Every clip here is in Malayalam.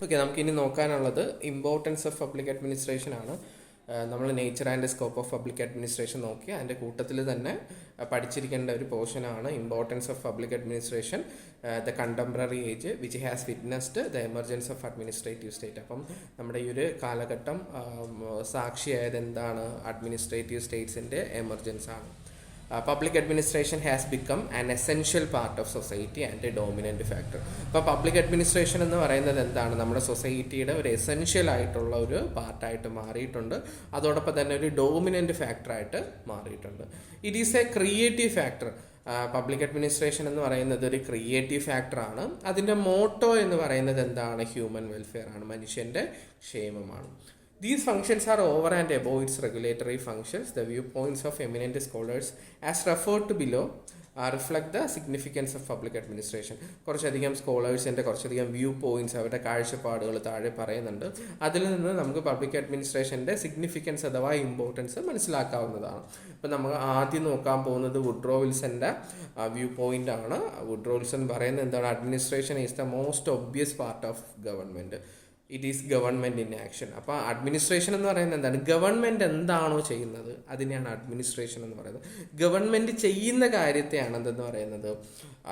ഓക്കെ, നമുക്കിനി നോക്കാനുള്ളത് ഇമ്പോർട്ടൻസ് ഓഫ് പബ്ലിക് അഡ്മിനിസ്ട്രേഷൻ ആണ്. നമ്മൾ nature and scope of public administration നോക്കി അതിൻ്റെ കൂട്ടത്തിൽ തന്നെ പഠിച്ചിരിക്കേണ്ട ഒരു പോർഷനാണ് importance of public administration the contemporary age which has witnessed the emergence of administrative state. അപ്പം നമ്മുടെ ഈ ഒരു കാലഘട്ടം സാക്ഷിയായത് എന്താണ്? അഡ്മിനിസ്ട്രേറ്റീവ് സ്റ്റേറ്റ്സിൻ്റെ എമർജൻസ് ആണ്. Public administration has become an essential part of society and a dominant factor. അപ്പോൾ പബ്ലിക് അഡ്മിനിസ്ട്രേഷൻ എന്ന് പറയുന്നത് എന്താണ്? നമ്മുടെ സൊസൈറ്റിയുടെ ഒരു എസെൻഷ്യൽ ആയിട്ടുള്ള ഒരു പാർട്ടായിട്ട് മാറിയിട്ടുണ്ട്. അതോടൊപ്പം തന്നെ ഒരു ഡോമിനൻ്റ് ഫാക്ടറായിട്ട് മാറിയിട്ടുണ്ട്. It is A creative factor. Public administration എന്ന് പറയുന്നത് ഒരു ക്രിയേറ്റീവ് ഫാക്ടറാണ്. അതിൻ്റെ മോട്ടോ എന്ന് പറയുന്നത് എന്താണ്? ഹ്യൂമൻ വെൽഫെയർ ആണ്, മനുഷ്യൻ്റെ ക്ഷേമമാണ്. These functions are over and above its regulatory functions. The viewpoints of eminent scholars as referred to below reflect the significance of public administration. കുറച്ചധികം സ്കോളേഴ്സിൻ്റെ കുറച്ചധികം വ്യൂ പോയിൻറ്റ്സ്, അവരുടെ കാഴ്ചപ്പാടുകൾ താഴെ പറയുന്നുണ്ട്. അതിൽ നിന്ന് നമുക്ക് പബ്ലിക് അഡ്മിനിസ്ട്രേഷൻ്റെ സിഗ്നിഫിക്കൻസ് അഥവാ ഇമ്പോർട്ടൻസ് മനസ്സിലാക്കാവുന്നതാണ്. ഇപ്പം നമ്മൾ ആദ്യം നോക്കാൻ പോകുന്നത് വുഡ്രോ വിൽസൻ്റെ വ്യൂ പോയിൻ്റ് ആണ്. വുഡ്രോ വിൽസൺ പറയുന്നത് എന്താണ്? Administration is the most obvious part of government. It is government in action. അപ്പോൾ അഡ്മിനിസ്ട്രേഷൻ എന്ന് പറയുന്നത് എന്താണ്? ഗവൺമെൻറ് എന്താണോ ചെയ്യുന്നത് അതിനെയാണ് അഡ്മിനിസ്ട്രേഷൻ എന്ന് പറയുന്നത്. ഗവൺമെൻറ് ചെയ്യുന്ന കാര്യത്തെയാണ് എന്തെന്ന് പറയുന്നത്?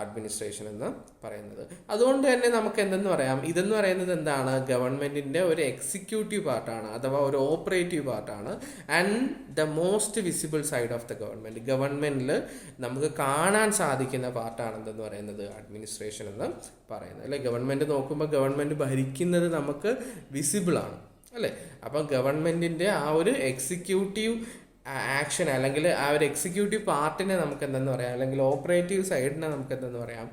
അഡ്മിനിസ്ട്രേഷൻ എന്ന് പറയുന്നത്. അതുകൊണ്ട് തന്നെ നമുക്ക് എന്തെന്ന് പറയാം? ഇതെന്ന് പറയുന്നത് എന്താണ്? ഗവൺമെൻറ്റിൻ്റെ ഒരു എക്സിക്യൂട്ടീവ് പാർട്ടാണ് അഥവാ ഒരു ഓപ്പറേറ്റീവ് പാർട്ടാണ്. And the most visible side of the government. ഗവൺമെൻറ്റിൽ നമുക്ക് കാണാൻ സാധിക്കുന്ന പാർട്ടാണ് എന്തെന്ന് പറയുന്നത്? അഡ്മിനിസ്ട്രേഷൻ എന്ന് പറയുന്നത്. അല്ലെ, ഗവൺമെൻറ് നോക്കുമ്പോൾ ഗവൺമെൻറ് ഭരിക്കുന്നത് നമുക്ക് വിസിബിളാണ് അല്ലേ. അപ്പം ഗവൺമെൻറ്റിൻ്റെ ആ ഒരു എക്സിക്യൂട്ടീവ് ആക്ഷൻ അല്ലെങ്കിൽ ആ ഒരു എക്സിക്യൂട്ടീവ് പാർട്ടിനെ നമുക്ക് എന്തെന്ന് പറയാം, അല്ലെങ്കിൽ ഓപ്പറേറ്റീവ് സൈഡിനെ നമുക്ക് എന്തെന്ന് പറയാം?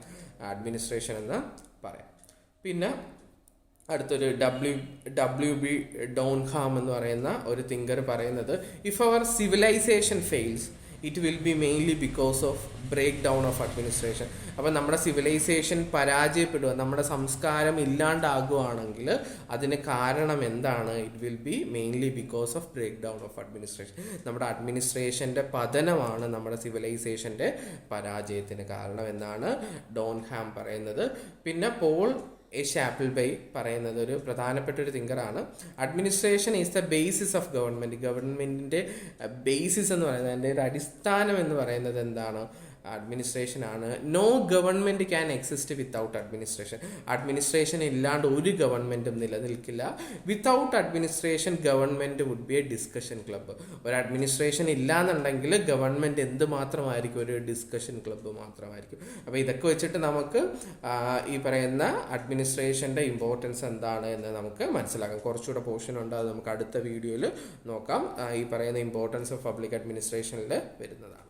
അഡ്മിനിസ്ട്രേഷൻ എന്ന് പറയാം. പിന്നെ അടുത്തൊരു WB ഡോൺഹാം എന്ന് പറയുന്ന ഒരു തിങ്കർ പറയുന്നത്, if our civilization fails it will be mainly because of break down of administration. അപ്പം നമ്മുടെ സിവിലൈസേഷൻ പരാജയപ്പെടുക, നമ്മുടെ സംസ്കാരം ഇല്ലാണ്ടാകുകയാണെങ്കിൽ അതിന് കാരണം എന്താണ്? It will be mainly because of break down of administration. നമ്മുടെ അഡ്മിനിസ്ട്രേഷൻ്റെ പതനമാണ് നമ്മുടെ സിവിലൈസേഷൻ്റെ പരാജയത്തിന് കാരണം എന്നാണ് ഡോൺഹാം പറയുന്നത്. പിന്നെ പോൾ ഷാപ്പിൾബൈ പറയുന്നത് ഒരു പ്രധാനപ്പെട്ട ഒരു തിങ്കറാണ്. Administration is the basis of government. ഗവൺമെൻറ്റിൻ്റെ ബേസിസ് എന്ന് പറയുന്നത്, അതിൻ്റെ ഒരു അടിസ്ഥാനം എന്ന് പറയുന്നത് എന്താണ്? അഡ്മിനിസ്ട്രേഷൻ ആണ്. No government can exist without administration. Administration ഇല്ലാണ്ട് ഒരു ഗവൺമെൻറ്റും നിലനിൽക്കില്ല. Without administration government would be a discussion club. ഒരു അഡ്മിനിസ്ട്രേഷൻ ഇല്ലാന്നുണ്ടെങ്കിൽ ഗവൺമെൻറ് എന്ത് മാത്രമായിരിക്കും? ഒരു ഡിസ്കഷൻ ക്ലബ്ബ് മാത്രമായിരിക്കും. അപ്പോൾ ഇതൊക്കെ വെച്ചിട്ട് നമുക്ക് ഈ പറയുന്ന അഡ്മിനിസ്ട്രേഷൻ്റെ ഇമ്പോർട്ടൻസ് എന്താണ് എന്ന് നമുക്ക് മനസ്സിലാക്കാം. കുറച്ചുകൂടെ പോർഷൻ ഉണ്ട്, അത് നമുക്ക് അടുത്ത വീഡിയോയിൽ നോക്കാം. ഈ പറയുന്ന ഇമ്പോർട്ടൻസ് ഓഫ് പബ്ലിക് അഡ്മിനിസ്ട്രേഷനിൽ വരുന്നതാണ്.